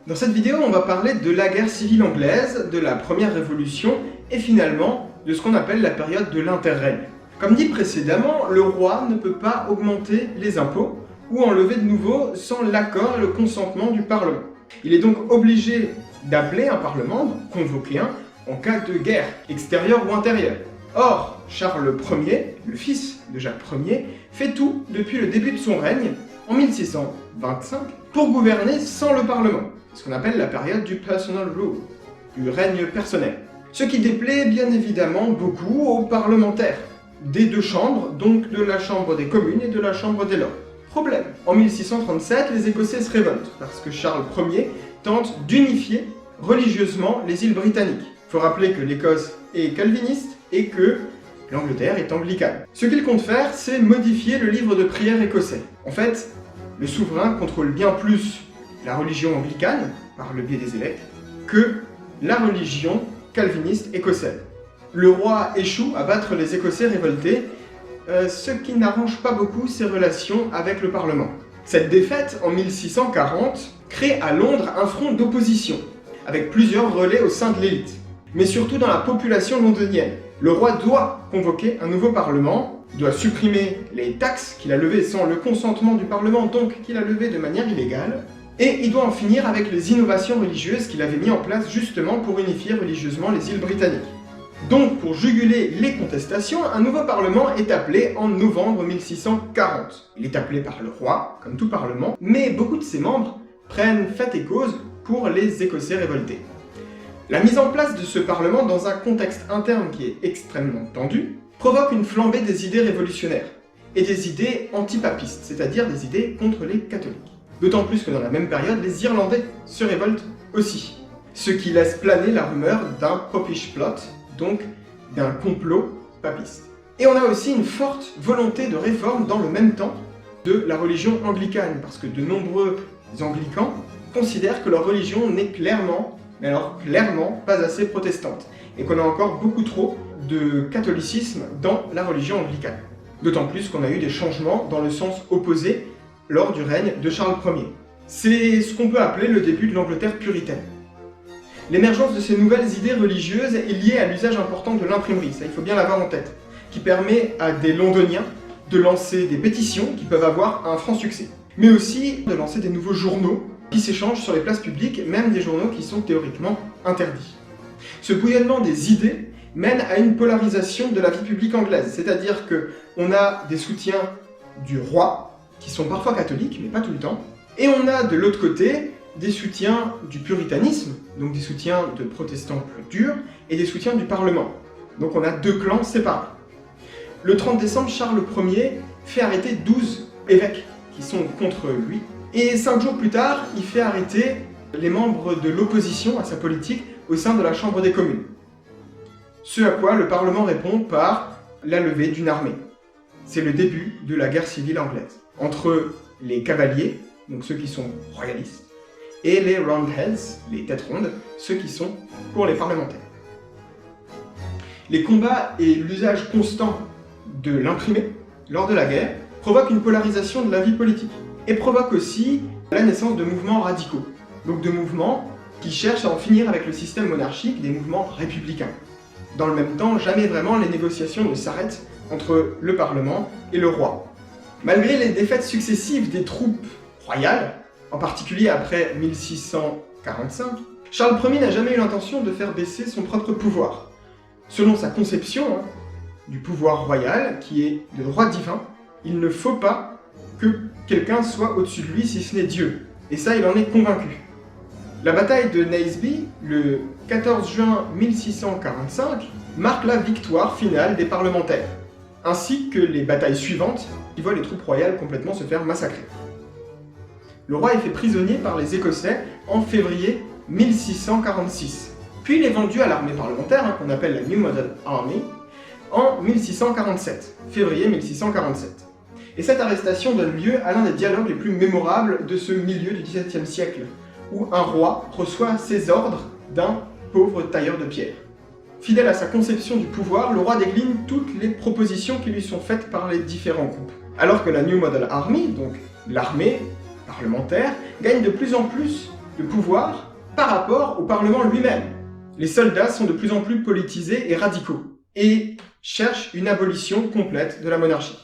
Dans cette vidéo, on va parler de la guerre civile anglaise, de la première révolution et finalement de ce qu'on appelle la période de l'interrègne. Comme dit précédemment, le roi ne peut pas augmenter les impôts ou en lever de nouveau sans l'accord et le consentement du Parlement. Il est donc obligé d'appeler un Parlement, de convoquer un, en cas de guerre, extérieure ou intérieure. Or, Charles Ier, le fils de Jacques Ier, fait tout depuis le début de son règne, en 1625, pour gouverner sans le Parlement, ce qu'on appelle la période du personal rule, du règne personnel. Ce qui déplaît bien évidemment beaucoup aux parlementaires, des deux chambres, donc de la Chambre des communes et de la Chambre des lords. Problème, en 1637, les Écossais se révoltent, parce que Charles Ier tente d'unifier religieusement les îles britanniques. Il faut rappeler que l'Écosse est calviniste et que l'Angleterre est anglicane. Ce qu'il compte faire, c'est modifier le livre de prière écossais. En fait, le souverain contrôle bien plus la religion anglicane, par le biais des évêques, que la religion calviniste écossaise. Le roi échoue à battre les Écossais révoltés, ce qui n'arrange pas beaucoup ses relations avec le Parlement. Cette défaite, en 1640, crée à Londres un front d'opposition, avec plusieurs relais au sein de l'élite, mais surtout dans la population londonienne. Le roi doit convoquer un nouveau Parlement, il doit supprimer les taxes qu'il a levées sans le consentement du Parlement, donc qu'il a levées de manière illégale, et il doit en finir avec les innovations religieuses qu'il avait mis en place justement pour unifier religieusement les îles britanniques. Donc, pour juguler les contestations, un nouveau Parlement est appelé en novembre 1640. Il est appelé par le roi, comme tout Parlement, mais beaucoup de ses membres prennent fait et cause pour les Écossais révoltés. La mise en place de ce Parlement dans un contexte interne qui est extrêmement tendu provoque une flambée des idées révolutionnaires et des idées antipapistes, c'est-à-dire des idées contre les catholiques. D'autant plus que dans la même période, les Irlandais se révoltent aussi, ce qui laisse planer la rumeur d'un popish plot, donc d'un complot papiste. Et on a aussi une forte volonté de réforme dans le même temps de la religion anglicane, parce que de nombreux anglicans considèrent que leur religion n'est clairement, mais alors clairement, pas assez protestante, et qu'on a encore beaucoup trop de catholicisme dans la religion anglicane. D'autant plus qu'on a eu des changements dans le sens opposé lors du règne de Charles Ier. C'est ce qu'on peut appeler le début de l'Angleterre puritaine. L'émergence de ces nouvelles idées religieuses est liée à l'usage important de l'imprimerie, ça il faut bien l'avoir en tête, qui permet à des Londoniens de lancer des pétitions qui peuvent avoir un franc succès, mais aussi de lancer des nouveaux journaux qui s'échangent sur les places publiques, même des journaux qui sont théoriquement interdits. Ce bouillonnement des idées mène à une polarisation de la vie publique anglaise, c'est-à-dire qu'on a des soutiens du roi, qui sont parfois catholiques, mais pas tout le temps, et on a de l'autre côté des soutiens du puritanisme, donc des soutiens de protestants plus durs, et des soutiens du Parlement. Donc on a deux clans séparés. Le 30 décembre, Charles Ier fait arrêter 12 évêques qui sont contre lui, et 5 jours plus tard, il fait arrêter les membres de l'opposition à sa politique au sein de la Chambre des communes. Ce à quoi le Parlement répond par la levée d'une armée. C'est le début de la guerre civile anglaise, entre les cavaliers, donc ceux qui sont royalistes, et les Roundheads, les têtes rondes, ceux qui sont pour les parlementaires. Les combats et l'usage constant de l'imprimé lors de la guerre provoquent une polarisation de la vie politique, et provoquent aussi la naissance de mouvements radicaux, donc de mouvements qui cherchent à en finir avec le système monarchique, des mouvements républicains. Dans le même temps, jamais vraiment les négociations ne s'arrêtent entre le Parlement et le roi. Malgré les défaites successives des troupes royales, en particulier après 1645, Charles Ier n'a jamais eu l'intention de faire baisser son propre pouvoir. Selon sa conception du pouvoir royal, qui est de droit divin, il ne faut pas que quelqu'un soit au-dessus de lui si ce n'est Dieu. Et ça, il en est convaincu. La bataille de Naseby, le 14 juin 1645, marque la victoire finale des parlementaires, ainsi que les batailles suivantes qui voient les troupes royales complètement se faire massacrer. Le roi est fait prisonnier par les Écossais en février 1646, puis il est vendu à l'armée parlementaire, qu'on appelle la New Model Army, en 1647, février 1647. Et cette arrestation donne lieu à l'un des dialogues les plus mémorables de ce milieu du XVIIe siècle, où un roi reçoit ses ordres d'un pauvre tailleur de pierre. Fidèle à sa conception du pouvoir, le roi décline toutes les propositions qui lui sont faites par les différents groupes. Alors que la New Model Army, donc l'armée parlementaire, gagne de plus en plus de pouvoir par rapport au Parlement lui-même. Les soldats sont de plus en plus politisés et radicaux, et cherchent une abolition complète de la monarchie.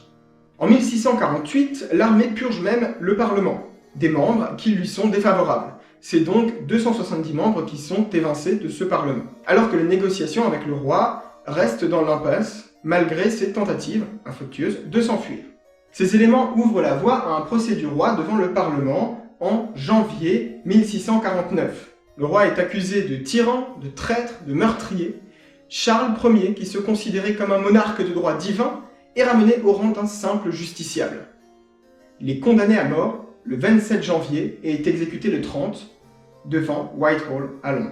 En 1648, l'armée purge même le Parlement, des membres qui lui sont défavorables. C'est donc 270 membres qui sont évincés de ce Parlement. Alors que les négociations avec le roi restent dans l'impasse, malgré ses tentatives infructueuses de s'enfuir. Ces éléments ouvrent la voie à un procès du roi devant le Parlement en janvier 1649. Le roi est accusé de tyran, de traître, de meurtrier. Charles Ier, qui se considérait comme un monarque de droit divin, est ramené au rang d'un simple justiciable. Il est condamné à mort le 27 janvier et est exécuté le 30 devant Whitehall à Londres.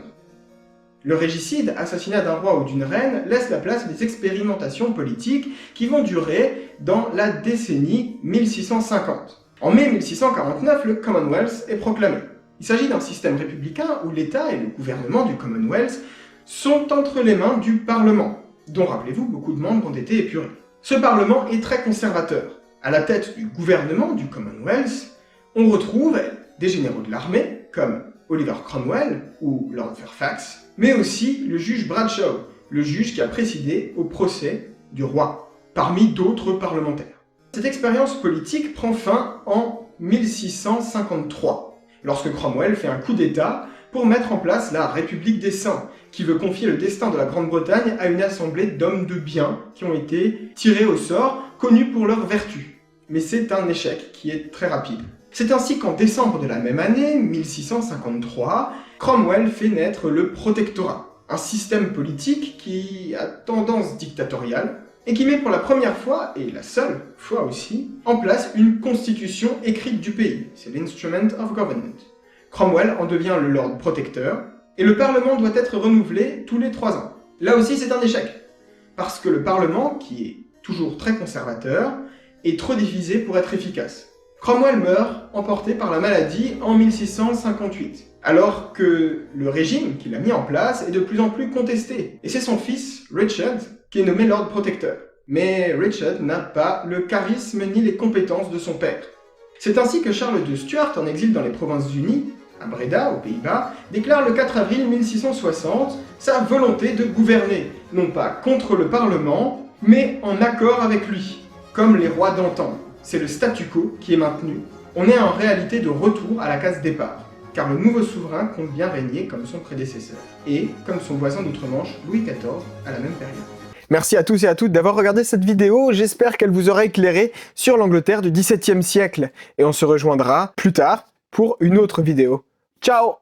Le régicide, assassinat d'un roi ou d'une reine, laisse la place à des expérimentations politiques qui vont durer dans la décennie 1650. En mai 1649, le Commonwealth est proclamé. Il s'agit d'un système républicain où l'État et le gouvernement du Commonwealth sont entre les mains du Parlement, dont, rappelez-vous, beaucoup de membres ont été épurés. Ce Parlement est très conservateur. À la tête du gouvernement du Commonwealth, on retrouve des généraux de l'armée, comme Oliver Cromwell ou Lord Fairfax, mais aussi le juge Bradshaw, le juge qui a présidé au procès du roi, parmi d'autres parlementaires. Cette expérience politique prend fin en 1653, lorsque Cromwell fait un coup d'État pour mettre en place la République des Saints, qui veut confier le destin de la Grande-Bretagne à une assemblée d'hommes de bien qui ont été tirés au sort, connus pour leurs vertus. Mais c'est un échec qui est très rapide. C'est ainsi qu'en décembre de la même année, 1653, Cromwell fait naître le protectorat, un système politique qui a tendance dictatoriale et qui met pour la première fois, et la seule fois aussi, en place une constitution écrite du pays. C'est l'Instrument of Government. Cromwell en devient le Lord Protecteur, et le Parlement doit être renouvelé tous les 3 ans. Là aussi, c'est un échec, parce que le Parlement, qui est toujours très conservateur, est trop divisé pour être efficace. Cromwell meurt, emporté par la maladie, en 1658, alors que le régime qu'il a mis en place est de plus en plus contesté. Et c'est son fils, Richard, qui est nommé Lord Protecteur. Mais Richard n'a pas le charisme ni les compétences de son père. C'est ainsi que Charles II Stuart, en exil dans les Provinces-Unies, à Breda, aux Pays-Bas, déclare le 4 avril 1660 sa volonté de gouverner, non pas contre le Parlement, mais en accord avec lui, comme les rois d'antan. C'est le statu quo qui est maintenu. On est en réalité de retour à la case départ, car le nouveau souverain compte bien régner comme son prédécesseur, et comme son voisin d'outre-Manche, Louis XIV, à la même période. Merci à tous et à toutes d'avoir regardé cette vidéo, j'espère qu'elle vous aura éclairé sur l'Angleterre du XVIIe siècle, et on se rejoindra plus tard pour une autre vidéo. Ciao!